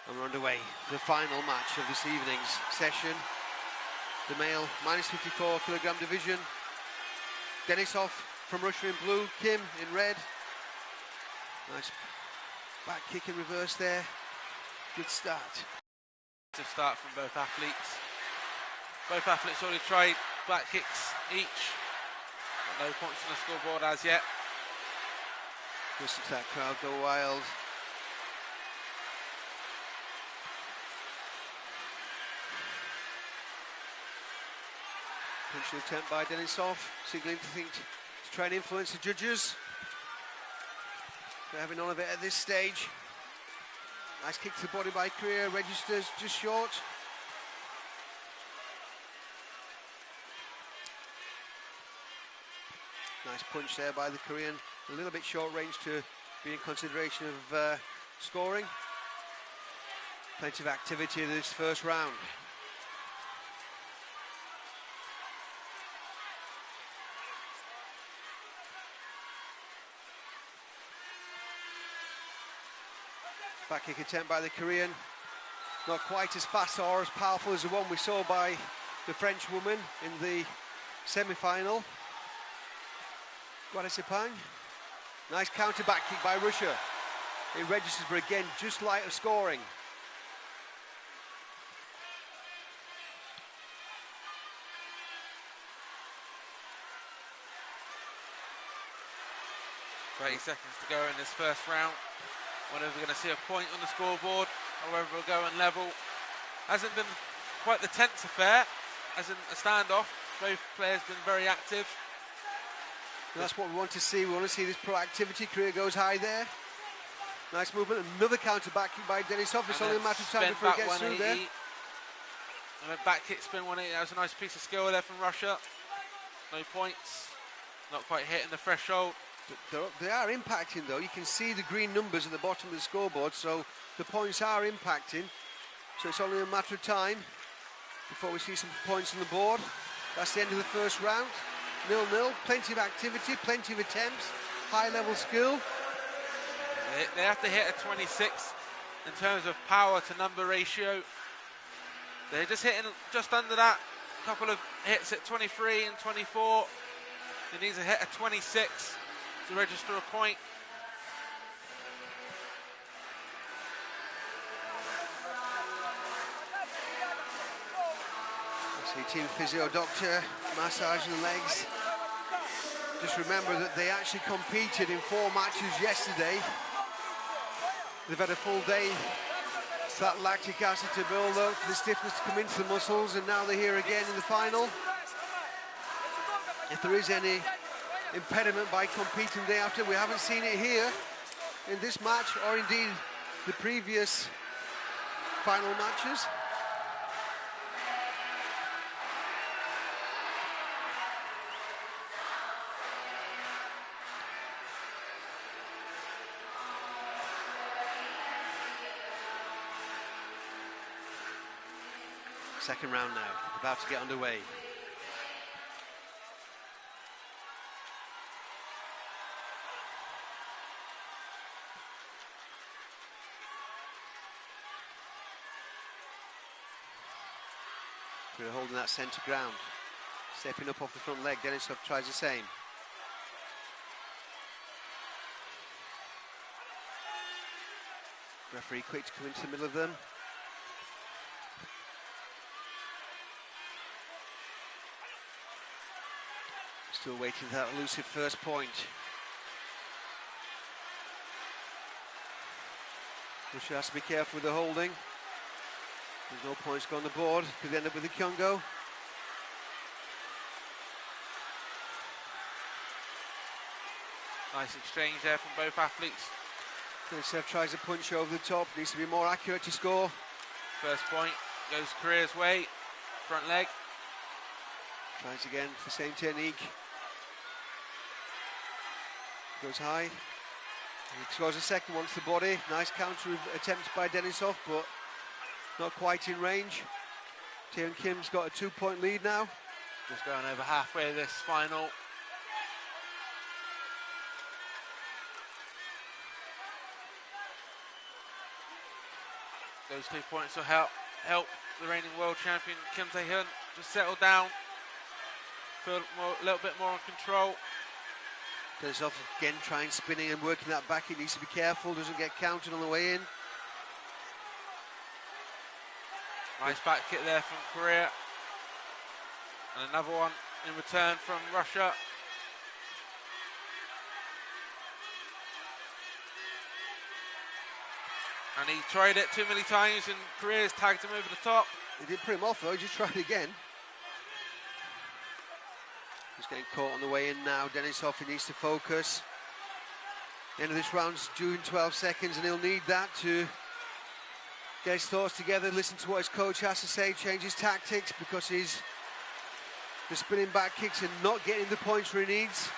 And we're underway, the final match of this evening's session. The male minus 54 kilogram division. Denisov from Russia in blue, Kim in red. Nice back kick in reverse there. Good start. To start from both athletes. Both athletes already tried back kicks each. But no points on the scoreboard as yet. Listen to that crowd go wild. Punching attempt by Denisov, signaling to try and influence the judges. They're having none of it at this stage. Nice kick to the body by Korea, registers just short. Nice punch there by the Korean, a little bit short range to be in consideration of scoring. Plenty of activity in this first round. Back kick attempt by the Korean. Not quite as fast or as powerful as the one we saw by the French woman in the semi-final. Guadasipang. Nice counter back kick by Russia. It registers, but again, just light of scoring. Seconds to go in this first round. Whether we're going to see a point on the scoreboard or whether we'll go and level. Hasn't been quite the tense affair, as in a standoff. Both players been very active. And that's what we want to see. We want to see this proactivity. Korea goes high there. Nice movement. Another counter back kick by Denisov. It's only a matter of time before he gets through there. And a back kick spin 180. That was a nice piece of skill there from Russia. No points. Not quite hitting the threshold. They are impacting though. You can see the green numbers at the bottom of the scoreboard, so the points are impacting. So it's only a matter of time before we see some points on the board. That's the end of the first round. 0-0, plenty of activity, plenty of attempts, high level skill. They have to hit a 26 in terms of power to number ratio. They're just hitting just under that. A couple of hits at 23 and 24. They need to hit a 26 to register a point. I see team physio doctor massaging the legs. Just remember that they actually competed in 4 matches yesterday. They've had a full day for that lactic acid to build up, for the stiffness to come into the muscles, and now they're here again in the final. If there is any impediment by competing day after, we haven't seen it here in this match or indeed the previous final matches. Second round now, about to get underway. We're holding that centre ground, stepping up off the front leg. Denisov tries the same. Referee quick to come into the middle of them. Still waiting for that elusive first point. Russia has to be careful with the holding. There's no points go on the board. Could end up with a Kyongo. Nice exchange there from both athletes. Denisov tries a punch over the top. Needs to be more accurate to score. First point goes Korea's way. Front leg. Tries again for the same technique. Goes high. He scores a second one to the body. Nice counter attempt by Denisov, but not quite in range. Taehyun Kim's got a 2-point lead now. Just going over halfway this final. Those 2 points will help the reigning world champion Kim Tae-hyun just settle down, feel a little bit more in control. Denisov again trying spinning and working that back. He needs to be careful, doesn't get counted on the way in. Nice back kick there from Korea. And another one in return from Russia. And he tried it too many times and Korea's tagged him over the top. He did put him off though, he just tried again. He's getting caught on the way in now. Denisov, he needs to focus. The end of this round's due in 12 seconds and he'll need that to get his thoughts together, listen to what his coach has to say, change his tactics, because he's the spinning back kicks and not getting the points where he needs.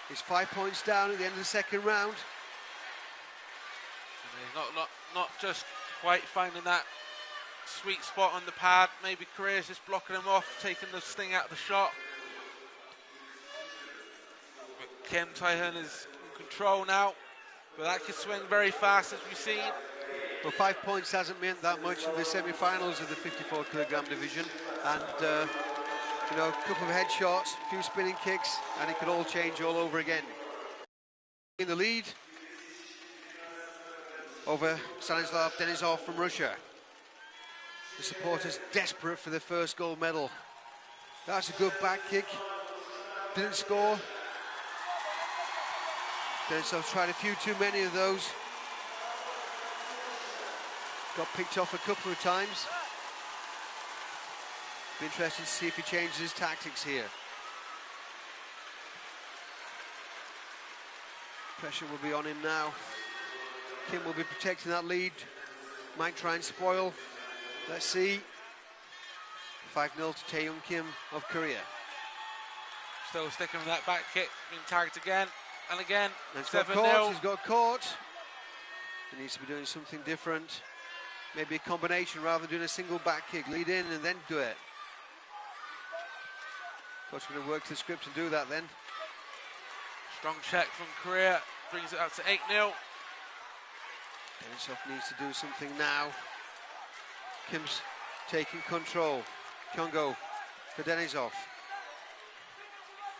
He's 5 points down at the end of the second round. And he's not just quite finding that sweet spot on the pad. Maybe Korea's just blocking him off, taking the sting out of the shot. But Kim Tae-hyun is in control now, but that could swing very fast, as we've seen. Well, 5 points hasn't meant that much in the semi-finals of the 54 kilogram division, and you know, a couple of headshots, a few spinning kicks, and it could all change all over again. In the lead over Stanislav DENISOV from Russia. The supporters desperate for their first gold medal. That's a good back kick. Didn't score. Denisov tried a few too many of those. Got picked off a couple of times. Be interested to see if he changes his tactics here. Pressure will be on him now. Kim will be protecting that lead. Might try and spoil. Let's see. 5-0 to Taehyung Kim of Korea. Still sticking with that back kick, being tagged again and again. 7-0. He's got caught. He needs to be doing something different. Maybe a combination rather than doing a single back kick. Lead in and then do it. Coach going to work to the script and do that then. Strong check from Korea, brings it up to 8-0. Denisov needs to do something now. Kim's taking control. Kyung-go for Denisov.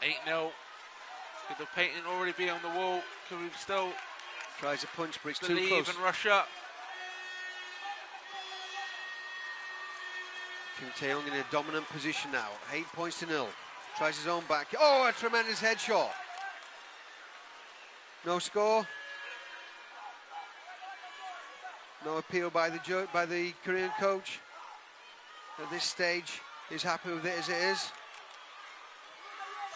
8-0. Could the painting already be on the wall? Could we still tries a punch, but it's too close. believe in Russia? Kim Tae-hyung in a dominant position now. 8 points to 0. Tries his own back. Oh, a tremendous headshot. No score. No appeal by the Korean coach. At this stage, he's happy with it as it is.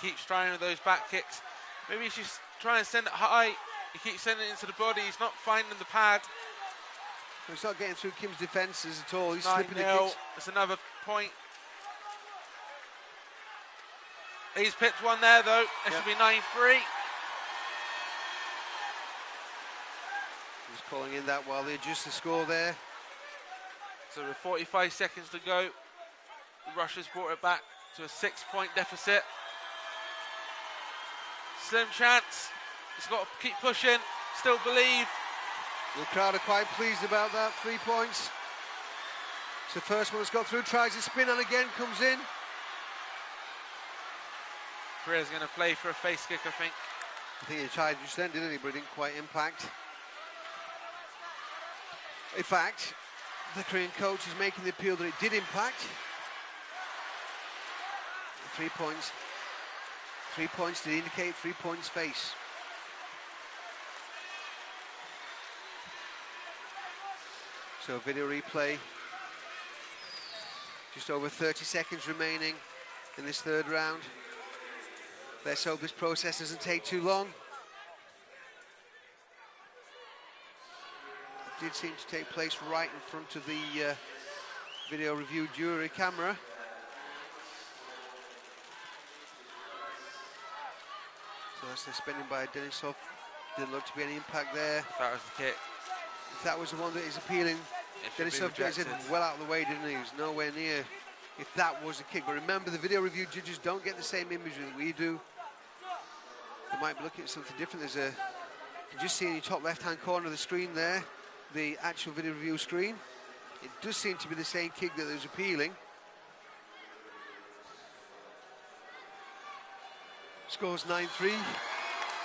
Keeps trying with those back kicks. Maybe he should try and send it high. He keeps sending it into the body. He's not finding the pad. He's not getting through Kim's defences at all. He's slipping the kicks. That's another point. He's picked one there though. It should be 9-3. He's calling in that while they adjust the score there. So with 45 seconds to go, Russia's brought it back to a 6-point deficit. Slim chance. He's got to keep pushing. Still believe. The crowd are quite pleased about that. 3 points. It's the first one that's got through. Tries to spin and again comes in. Korea's going to play for a face kick, I think. I think he tried just then, didn't he? But it didn't quite impact. In fact, the Korean coach is making the appeal that it did impact. 3 points. 3 points to indicate 3 points face. So video replay. Just over 30 seconds remaining in this third round. Let's hope this process doesn't take too long. It did seem to take place right in front of the video review jury camera. So that's the spinning by Denisov. Didn't look to be any impact there. If that was the kick. If that was the one that is appealing, Denisov gets it well out of the way, didn't he? He was nowhere near if that was a kick. But remember, the video review judges don't get the same imagery that we do. They might be looking at something different. There's a, you can just see in your top left-hand corner of the screen there, the actual video review screen. It does seem to be the same kick that was appealing. Scores 9-3.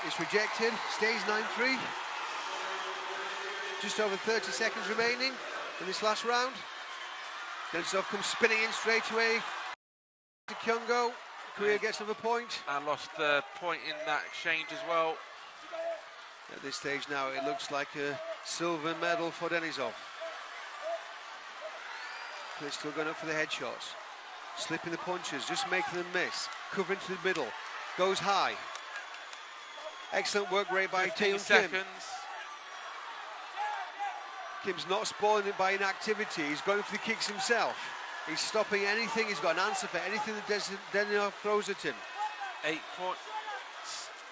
It's rejected. Stays 9-3. Just over 30 seconds remaining in this last round. Denisov comes spinning in straight away to Kyungo. Korea gets another point. And lost the point in that exchange as well. At this stage now, it looks like a silver medal for Denisov. They're still going up for the headshots. Slipping the punches, just making them miss. Covering to the middle. Goes high. Excellent work rate by 15 Taehyun seconds. Kim. Kim's not spoiling it by inactivity. He's going for the kicks himself. He's stopping anything. He's got an answer for anything that Denisov throws at him. 8 points.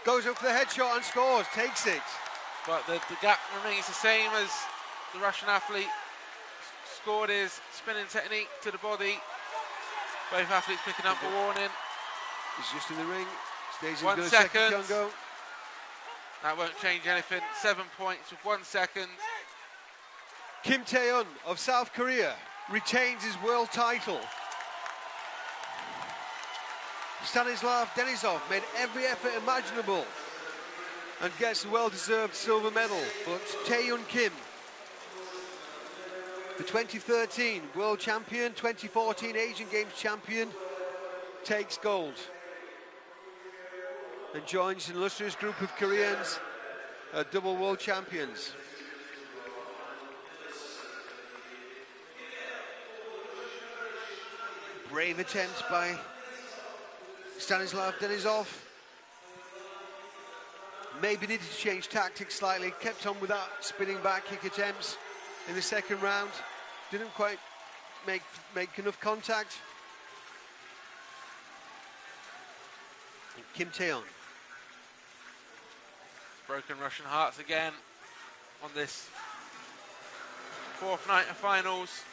Goes up for the headshot and scores. Takes it. But the gap remains the same as the Russian athlete scored his spinning technique to the body. Both athletes picking up a warning. He's just in the ring. Stays in 1 good second. Kyungo. That won't change anything. 7 points with 1 second. Kim Taehyun of South Korea retains his world title. Stanislav DENISOV made every effort imaginable and gets a well-deserved silver medal. But Taehyun Kim, the 2013 world champion, 2014 Asian Games champion, takes gold and joins an illustrious group of Koreans, double world champions. Brave attempt by Stanislav DENISOV. Maybe needed to change tactics slightly, kept on with that spinning back kick attempts in the second round. Didn't quite make enough contact. And Kim Taehyun. Broken Russian hearts again on this 4th night of finals.